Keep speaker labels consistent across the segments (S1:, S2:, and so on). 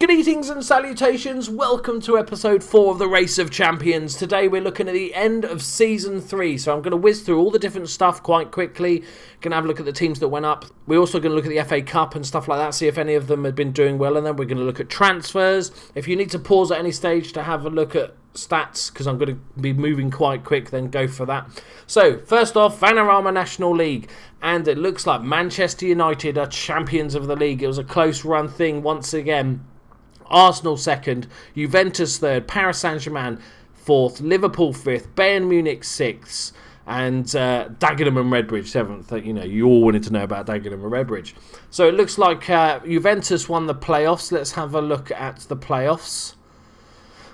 S1: Greetings and salutations, welcome to episode 4 of the Race of Champions. Today we're looking at the end of season 3, so I'm going to whiz through all the different stuff quite quickly. Going to have a look at the teams that went up. We're also going to look at the FA Cup and stuff like that, see if any of them have been doing well, and then we're going to look at transfers. If you need to pause at any stage to have a look at stats, because I'm going to be moving quite quick, then go for that. So, first off, Vanarama National League, and it looks like Manchester United are champions of the league. It was a close run thing once again. Arsenal second, Juventus third, Paris Saint-Germain fourth, Liverpool fifth, Bayern Munich sixth, and Dagenham and Redbridge seventh. You know, you all wanted to know about Dagenham and Redbridge. So it looks like Juventus won the playoffs. Let's have a look at the playoffs.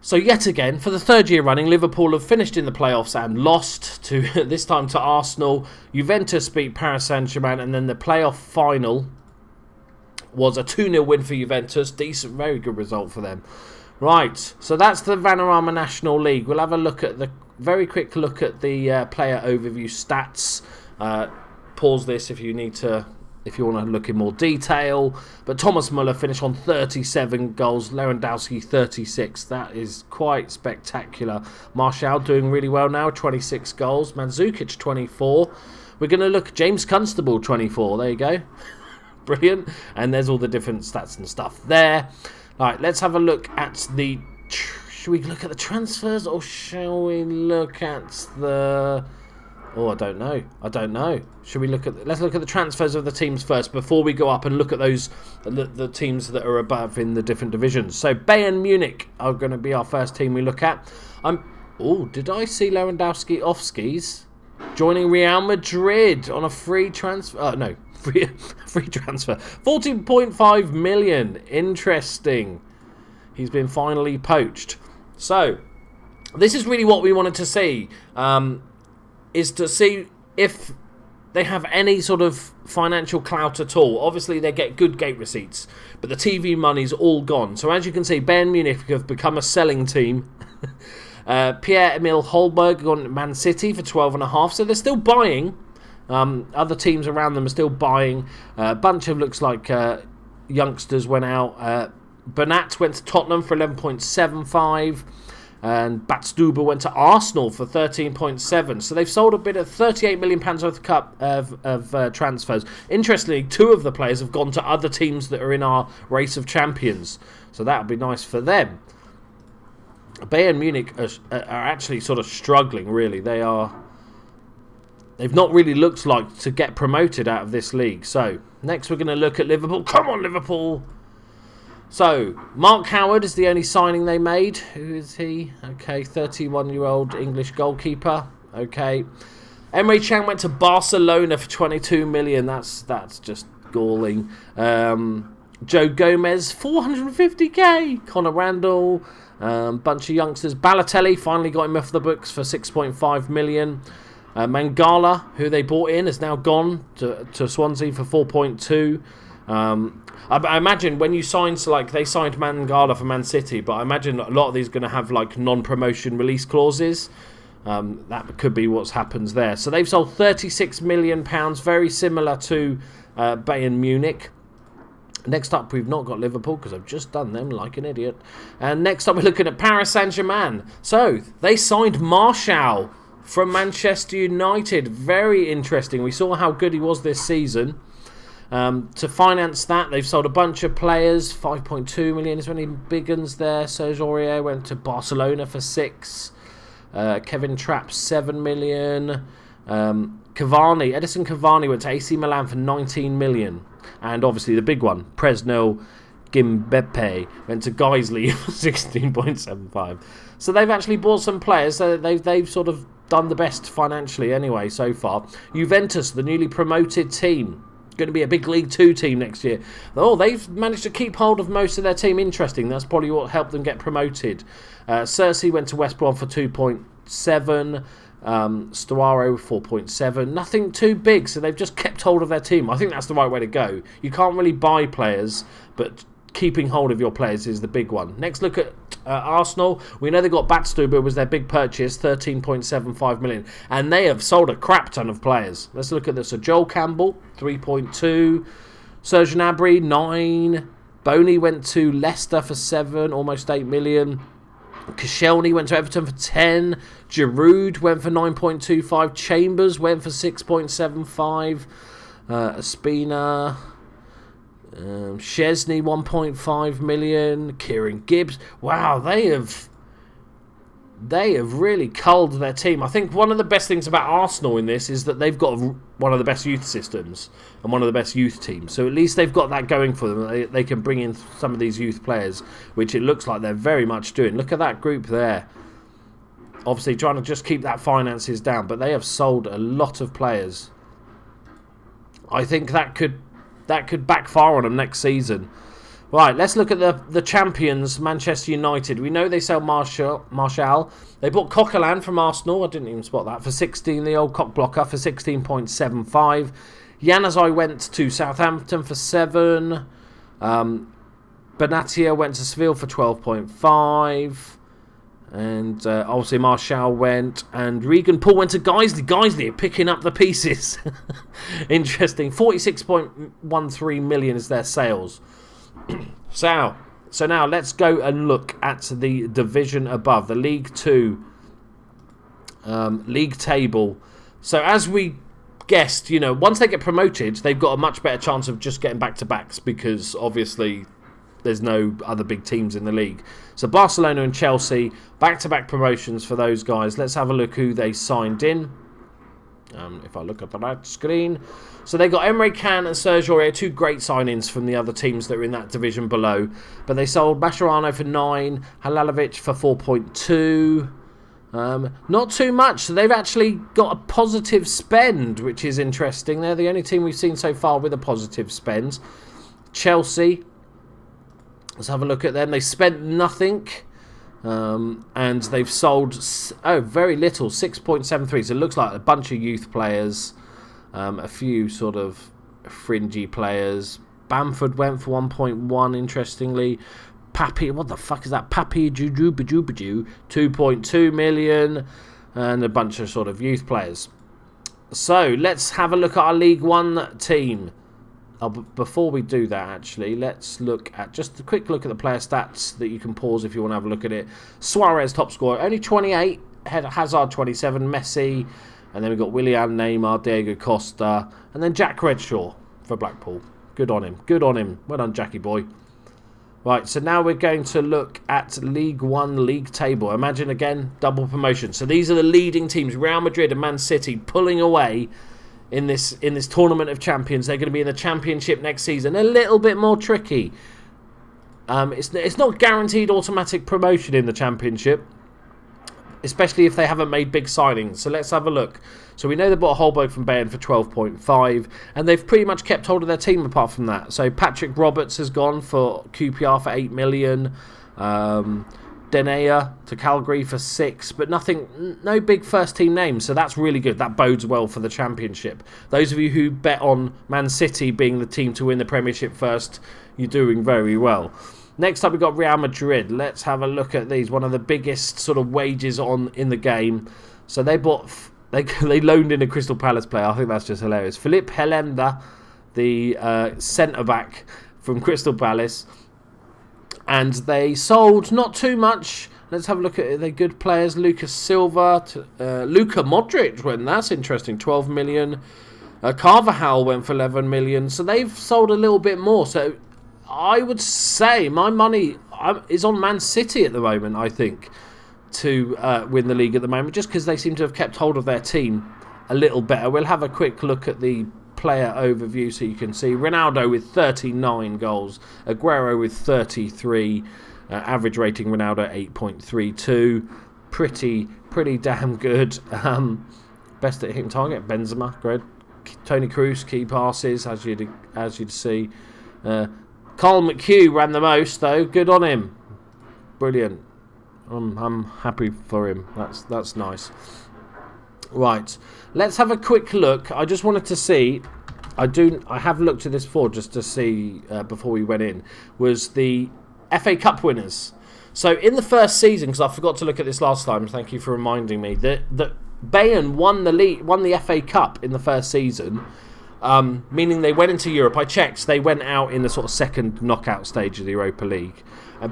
S1: So yet again, for the third year running, Liverpool have finished in the playoffs and lost to this time to Arsenal. Juventus beat Paris Saint-Germain, and then the playoff final was a 2-0 win for Juventus. Decent, very good result for them. Right, so that's the Vanarama National League. We'll have a look at the very quick look at the player overview stats. Pause this if you need to, if you want to look in more detail. But Thomas Muller finished on 37 goals, Lewandowski 36. That is quite spectacular. Martial doing really well now, 26 goals. Mandzukic 24. We're going to look at James Constable 24. There you go. Brilliant. And there's all the different stats and stuff there. Right, let's have a look at the... Should we look at the transfers or shall we look at the... Oh, I don't know. Should we look at... Let's look at the transfers of the teams first before we go up and look at those the teams that are above in the different divisions. So Bayern Munich are going to be our first team we look at. Oh, did I see Lewandowski off skis? Joining Real Madrid on a free transfer... no. Free transfer. 14.5 million. Interesting. He's been finally poached. So, this is really what we wanted to see. Is to see if they have any sort of financial clout at all. Obviously, they get good gate receipts, but the TV money's all gone. So, as you can see, Bayern Munich have become a selling team. Pierre-Emile Holberg gone to Man City for 12.5. So, they're still buying. Other teams around them are still buying. A bunch of looks like youngsters went out. Bernat went to Tottenham for 11.75, and Batstuber went to Arsenal for 13.7. So they've sold a bit of £38 million worth of transfers. Interestingly, 2 of the players have gone to other teams that are in our race of champions. So that would be nice for them. Bayern Munich are actually sort of struggling, really. They've not really looked like to get promoted out of this league. So, next we're going to look at Liverpool. Come on, Liverpool! So, Mark Howard is the only signing they made. Who is he? Okay, 31-year-old English goalkeeper. Okay. Emre Can went to Barcelona for 22 million. That's just galling. Joe Gomez, 450k. Conor Randall. Bunch of youngsters. Balotelli finally got him off the books for 6.5 million. Mangala, who they bought in, has now gone to Swansea for 4.2. I imagine when you sign, so like they signed Mangala for Man City, but I imagine a lot of these are going to have like non-promotion release clauses. That could be what happens there. So they've sold £36 million, very similar to Bayern Munich. Next up, we've not got Liverpool because I've just done them like an idiot. And next up, we're looking at Paris Saint-Germain. So they signed Martial from Manchester United. Very interesting. We saw how good he was this season. To finance that, they've sold a bunch of players. 5.2 million. Is there any big ones there? Serge Aurier went to Barcelona for 6. Kevin Trapp, 7 million. Edison Cavani went to AC Milan for 19 million. And obviously the big one, Presnel Gimbepe, went to Guiseley for 16.75. So they've actually bought some players. So they've sort of done the best financially anyway so far. Juventus, the newly promoted team, going to be a big League 2 team next year. Oh, they've managed to keep hold of most of their team. Interesting. That's probably what helped them get promoted. Cersei went to West Brom for 2.7. Storaro 4.7. Nothing too big, so they've just kept hold of their team. I think that's the right way to go. You can't really buy players, but keeping hold of your players is the big one. Next, look at Arsenal. We know they got Batstuber was their big purchase, 13.75 million, and they have sold a crap ton of players. Let's look at this. So Joel Campbell, 3.2. Serge Gnabry, 9. Boney went to Leicester for 7, almost 8 million. Koscielny went to Everton for 10. Giroud went for 9.25. Chambers went for 6.75. Espina. Szczesny 1.5 million. Kieran Gibbs. Wow, they have really culled their team. I think one of the best things about Arsenal in this is that they've got one of the best youth systems and one of the best youth teams. So at least they've got that going for them. They can bring in some of these youth players, which it looks like they're very much doing. Look at that group there. Obviously trying to just keep that finances down, but they have sold a lot of players. I think that could backfire on them next season. Right, let's look at the champions, Manchester United. We know they sell Martial. They bought Coquelin from Arsenal. I didn't even spot that. For 16, the old cock blocker, for 16.75. Januzaj went to Southampton for 7. Benatia went to Seville for 12.5. And obviously Martial went. And Regan Paul went to Guiseley. Guiseley are picking up the pieces. Interesting. 46.13 million is their sales. So now let's go and look at the division above, the League 2 league table. So as we guessed, once they get promoted, they've got a much better chance of just getting back-to-backs because obviously there's no other big teams in the league. So Barcelona and Chelsea, back-to-back promotions for those guys. Let's have a look who they signed in. If I look at the right screen. So they got Emre Can and Serge Aurier, 2 great signings from the other teams that are in that division below. But they sold Mascherano for 9, Halalovic for 4.2. Not too much. So they've actually got a positive spend, which is interesting. They're the only team we've seen so far with a positive spend. Chelsea. Let's have a look at them. They spent nothing. And they've sold very little, 6.73. So it looks like a bunch of youth players, a few sort of fringy players. Bamford went for 1.1, interestingly. Papi, what the fuck is that? Papi Juju, 2.2 million, and a bunch of sort of youth players. So let's have a look at our League One team. Before we do that, actually, let's look at just a quick look at the player stats that you can pause if you want to have a look at it. Suarez, top scorer, only 28. Hazard, 27. Messi. And then we've got Willian, Neymar, Diego Costa. And then Jack Redshaw for Blackpool. Good on him. Good on him. Well done, Jackie boy. Right, so now we're going to look at League One league table. Imagine, again, double promotion. So these are the leading teams. Real Madrid and Man City pulling away in this tournament of champions. They're going to be in the championship next season. A little bit more tricky. It's not guaranteed automatic promotion in the championship, especially if they haven't made big signings. So let's have a look. So we know they bought Holberg from Bayern for 12.5, and they've pretty much kept hold of their team apart from that. So Patrick Roberts has gone for QPR for 8 million. Denea to Calgary for 6, but no big first team names, so that's really good. That bodes well for the championship. Those of you who bet on Man City being the team to win the Premiership first, you're doing very well. Next up, we've got Real Madrid. Let's have a look at these. One of the biggest sort of wages in the game. So they loaned in a Crystal Palace player. I think that's just hilarious. Philippe Helenda, the centre-back from Crystal Palace. And they sold not too much. Let's have a look at the good players. Lucas Silva, Luka Modric went. That's interesting. 12 million. Carvajal went for 11 million. So they've sold a little bit more. So I would say my money is on Man City at the moment, I think, to win the league at the moment, just because they seem to have kept hold of their team a little better. We'll have a quick look at the player overview so you can see. Ronaldo with 39 goals, Aguero with 33, average rating Ronaldo 8.32, pretty damn good. Best at hitting target Benzema, great. Tony Kroos, key passes as you'd see. Carl McHugh ran the most though, good on him, brilliant. I'm happy for him. That's nice. Right, let's have a quick look. I just wanted to see, I have looked at this before just to see before we went in, was the FA Cup winners. So in the first season, because I forgot to look at this last time, thank you for reminding me, that Bayern won the FA Cup in the first season. meaning they went into Europe. I checked, they went out in the sort of second knockout stage of the Europa League.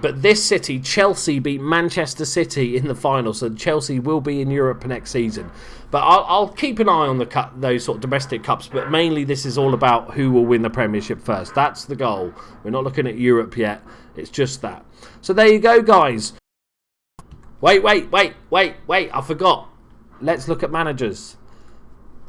S1: But this city, Chelsea, beat Manchester City in the final, so Chelsea will be in Europe next season. But I'll keep an eye on those sort of domestic cups, but mainly this is all about who will win the Premiership first. That's the goal. We're not looking at Europe yet. It's just that. So there you go, guys. Wait, I forgot. Let's look at managers.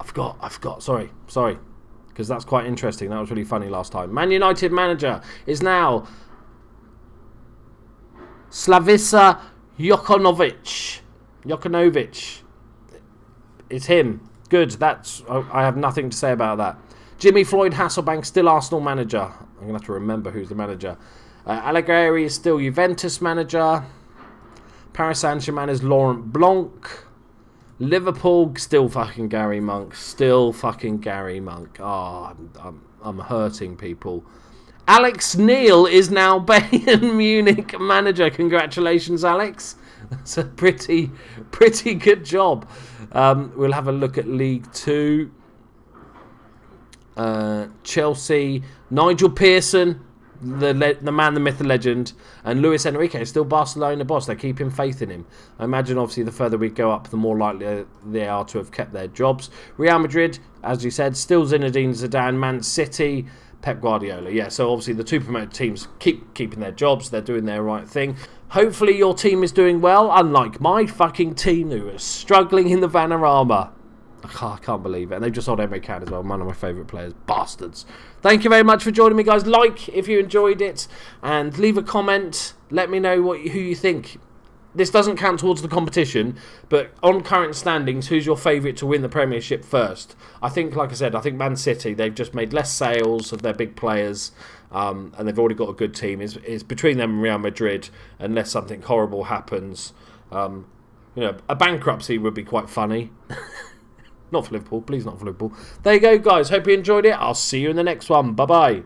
S1: I forgot. Sorry. Because that's quite interesting. That was really funny last time. Man United manager is now Slavica Jokanovic. It's him. Good. I have nothing to say about that. Jimmy Floyd Hasselbank, still Arsenal manager. I'm going to have to remember who's the manager. Allegri is still Juventus manager. Paris Saint-Germain is Laurent Blanc. Liverpool, still fucking Gary Monk. Oh, I'm hurting people. Alex Neil is now Bayern Munich manager. Congratulations, Alex. That's a pretty good job. We'll have a look at League 2. Chelsea, Nigel Pearson, the man, the myth, the legend, and Luis Enrique is still Barcelona boss. They're keeping faith in him. I imagine, obviously, the further we go up, the more likely they are to have kept their jobs. Real Madrid, as you said, still Zinedine Zidane. Man City, Pep Guardiola. Yeah, so obviously the two promoted teams keeping their jobs. They're doing their right thing. Hopefully your team is doing well, unlike my fucking team who is struggling in the Vanarama. I can't believe it. And they've just sold Emre Can as well. One of my favourite players. Bastards. Thank you very much for joining me, guys. Like if you enjoyed it. And leave a comment. Let me know who you think. This doesn't count towards the competition. But on current standings, who's your favourite to win the Premiership first? I think, like I said, I think Man City, they've just made less sales of their big players. And they've already got a good team. It's between them and Real Madrid. Unless something horrible happens. A bankruptcy would be quite funny. Not for Liverpool, please not for Liverpool. There you go, guys. Hope you enjoyed it. I'll see you in the next one. Bye-bye.